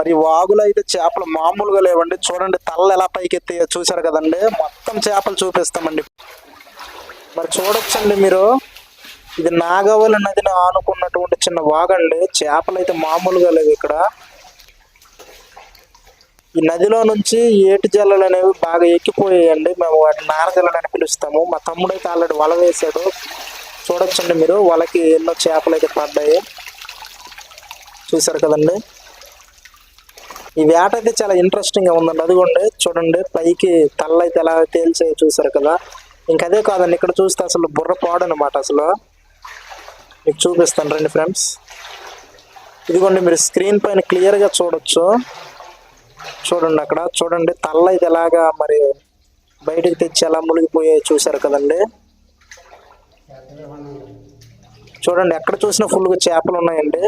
మరి వాగులో అయితే చేపలు మామూలుగా లేవండి. చూడండి తల్ల ఎలా పైకెత్తి చూసారు కదండి. మొత్తం చేపలు చూపిస్తామండి. మరి చూడొచ్చండి మీరు, ఇది నాగవల్లి నదిని ఆనుకున్నటువంటి చిన్న వాగండి. చేపలు అయితే మామూలుగా లేవు ఇక్కడ. ఈ నదిలో నుంచి ఏటి జల్లలు అనేవి బాగా ఎక్కిపోయాయండి. మేము వాటిని నారజల్లలు అని పిలుస్తాము. మా తమ్ముడు అయితే ఆల్రెడీ వల వేసాడు. చూడొచ్చండి మీరు, వలకి ఎన్నో చేపలు అయితే పడ్డాయి. చూసారు కదండి. ఈ వేట అయితే చాలా ఇంట్రెస్టింగ్ గా ఉందండి. అదిగోండి చూడండి, పైకి తల్ల అయితే ఎలా తేల్చే చూసారు కదా. ఇంకదే కాదండి, ఇక్కడ చూస్తే అసలు బుర్ర పాడు అనమాట. అసలు మీకు చూపిస్తాను రండి ఫ్రెండ్స్. ఇదిగోండి మీరు స్క్రీన్ పైన క్లియర్ గా చూడొచ్చు. చూడండి అక్కడ చూడండి, తల్ల అయితే ఎలాగా మరి బయటకు తెచ్చి ఎలా మునిగిపోయాయి చూసారు కదండి. చూడండి ఎక్కడ చూసినా ఫుల్గా చేపలు ఉన్నాయండి.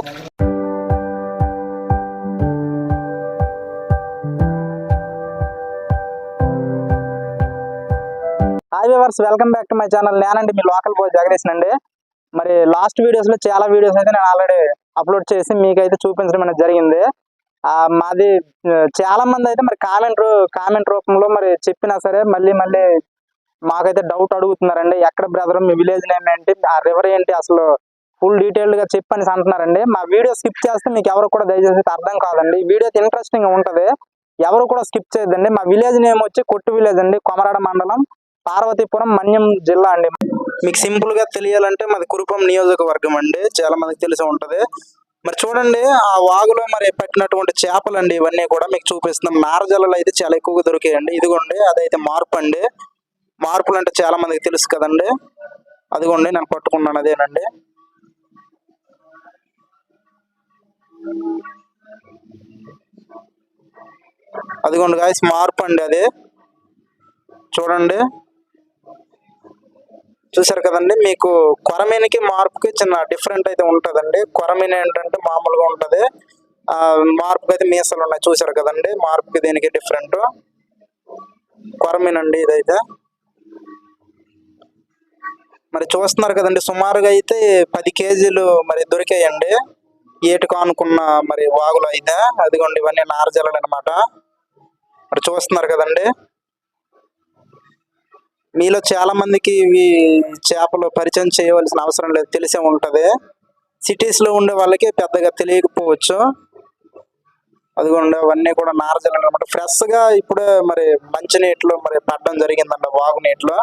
Hi viewers, welcome back to my channel. నేనండి మీ లోకల్ బాయ్ జగదీష్ అండి. మరి లాస్ట్ వీడియోస్ లో చాలా వీడియోస్ అయితే నేను ఆల్రెడీ అప్లోడ్ చేసి మీకైతే చూపించడం అనేది జరిగింది. మాది చాలా మంది అయితే మరి కామెంట్ రూపంలో మరి చెప్పినా సరే మళ్ళీ మాకైతే డౌట్ అడుగుతున్నారండి. ఎక్కడ బ్రదర్ మీ విలేజ్ నేమ్ ఏంటి, ఆ రివర్ ఏంటి, అసలు ఫుల్ డీటెయిల్డ్ గా చెప్పని అంటున్నారండి. మా వీడియో స్కిప్ చేస్తే మీకు ఎవరు కూడా దయచేసి అర్థం కాదండి. వీడియో ఇంట్రెస్టింగ్ గా ఉంటది, ఎవరు కూడా స్కిప్ చేయొద్దండి. మా విలేజ్ నేమ్ వచ్చి కొట్టు విలేజ్ అండి, కొమరాడ మండలం, పార్వతీపురం, మన్యం జిల్లా అండి. మీకు సింపుల్ గా తెలియాలంటే మాది కురుపం నియోజకవర్గం అండి. చాలా మందికి తెలిసి ఉంటది. మరి చూడండి ఆ వాగులో మరి పట్టినటువంటి చేపలు అండి, ఇవన్నీ కూడా మీకు చూపిస్తున్నాం. నారజల్లలు అయితే చాలా ఎక్కువగా దొరికాయండి. ఇదిగోండి అదైతే మార్పు అండి. మార్పులు అంటే చాలా మందికి తెలుసు కదండి. అదిగోండి నేను పట్టుకున్నాను, అదేనండి. అదిగోండి గాయస్ మార్పు అండి అదే. చూడండి చూసారు కదండి. మీకు కొరమీనికి మార్పుకి చిన్న డిఫరెంట్ అయితే ఉంటుందండి. కొరమీన ఏంటంటే మామూలుగా ఉంటది, మార్పుకి అయితే మీసాలు ఉన్నాయి. చూసారు కదండి, మార్పుకి దీనికి డిఫరెంట్. కొరమీనండి ఇదైతే. మరి చూస్తున్నారు కదండి, సుమారుగా అయితే 10 కేజీలు మరి దొరికాయండి ఏటుకు అనుకున్న మరి వాగులు అయితే. అదిగోండి ఇవన్నీ నారజల్లలు అనమాట. మరి చూస్తున్నారు కదండి. మీలో చాలా మందికి ఇవి చేపలు పరిచయం చేయవలసిన అవసరం లేదు, తెలిసే ఉంటది. సిటీస్ లో ఉండే వాళ్ళకి పెద్దగా తెలియకపోవచ్చు. అదిగోండి అవన్నీ కూడా నారజల్లలు అనమాట. ఫ్రెష్ గా ఇప్పుడే మరి మంచి నీటిలో మరి పడడం జరిగిందండి, వాగు నీటిలో.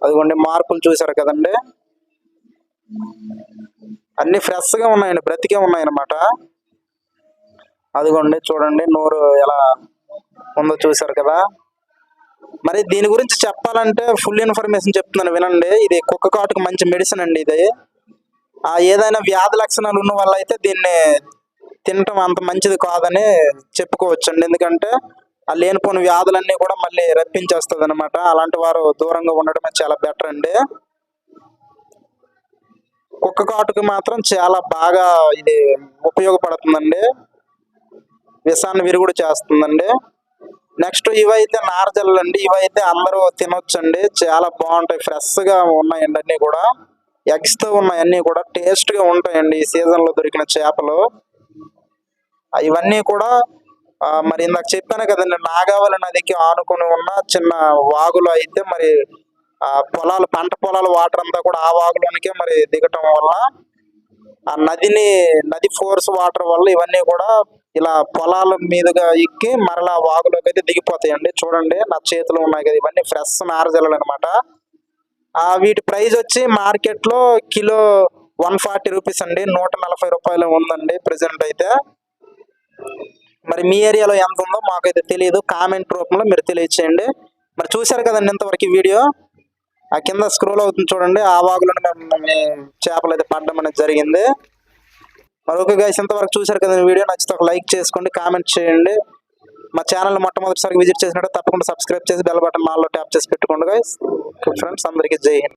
అదిగోండి మార్పులు చూసారు కదండి. అన్ని ఫ్రెష్ గా ఉన్నాయండి, బ్రతికే ఉన్నాయన్నమాట. అదిగోండి చూడండి నోరు ఎలా ఉందో చూసారు కదా. మరి దీని గురించి చెప్పాలంటే ఫుల్ ఇన్ఫర్మేషన్ చెప్తున్నాను వినండి. ఇది కుక్క కాటుకు మంచి మెడిసిన్ అండి. ఇది ఏదైనా వ్యాధి లక్షణాలు ఉన్న వల్ల అయితే దీన్ని తినటం అంత మంచిది కాదని చెప్పుకోవచ్చండి. ఎందుకంటే ఆ లేనిపోని వ్యాధులన్నీ కూడా మళ్ళీ రప్పించేస్తుంది అనమాట. అలాంటి వారు దూరంగా ఉండడమే చాలా బెటర్ అండి. కుక్క కాటుకు మాత్రం చాలా బాగా ఇది ఉపయోగపడుతుందండి, విషాన్ని విరుగుడు చేస్తుందండి. నెక్స్ట్ ఇవైతే నారజల్లలు అండి. ఇవైతే అందరూ తినొచ్చండి, చాలా బాగుంటాయి. ఫ్రెష్ గా ఉన్నాయండి అన్ని కూడా, ఎగ్స్ తో ఉన్నాయి. అన్ని కూడా టేస్ట్ గా ఉంటాయండి ఈ సీజన్ లో దొరికిన చేపలు. ఇవన్నీ కూడా మరి ఇందాక చెప్పాను కదండి, నాగావళి నదికి ఆనుకొని ఉన్న చిన్న వాగులు అయితే మరి పంట పొలాల వాటర్ అంతా కూడా ఆ వాగులోనికే మరి దిగటం వల్ల ఆ నది ఫోర్స్ వాటర్ వల్ల ఇవన్నీ కూడా ఇలా పొలాల మీదుగా ఎక్కి మరలా వాగులోకి అయితే దిగిపోతాయండి. చూడండి నా చేతులు ఉన్నాయి కదా, ఇవన్నీ ఫ్రెష్ నారజల్లలు అనమాట. వీటి ప్రైస్ వచ్చి మార్కెట్ లో కిలో 140 రూపీస్ అండి, 140 రూపాయలు ఉందండి ప్రెసెంట్ అయితే. మరి మీ ఏరియాలో ఎంత ఉందో మాకైతే తెలియదు, కామెంట్ రూపంలో మీరు తెలియచేయండి. మరి చూసారు కదండి ఇంతవరకు వీడియో. ఆ కింద స్క్రోల్ అవుతుంది చూడండి, ఆ వాగులను మేము చేపలు అయితే పడడం అనేది జరిగింది. మరి ఓకే గైస్, ఇంతవరకు చూసారు కదండి వీడియో. నచ్చితే ఒక లైక్ చేసుకోండి, కామెంట్ చేయండి. మా ఛానల్ మొట్టమొదటిసారి విజిట్ చేసినట్టు తప్పకుండా సబ్స్క్రైబ్ చేసి బెల్ బటన్ ఆల్లో ట్యాప్ చేసి పెట్టుకోండి గైస్. ఫ్రెండ్స్ అందరికీ జై హింద్.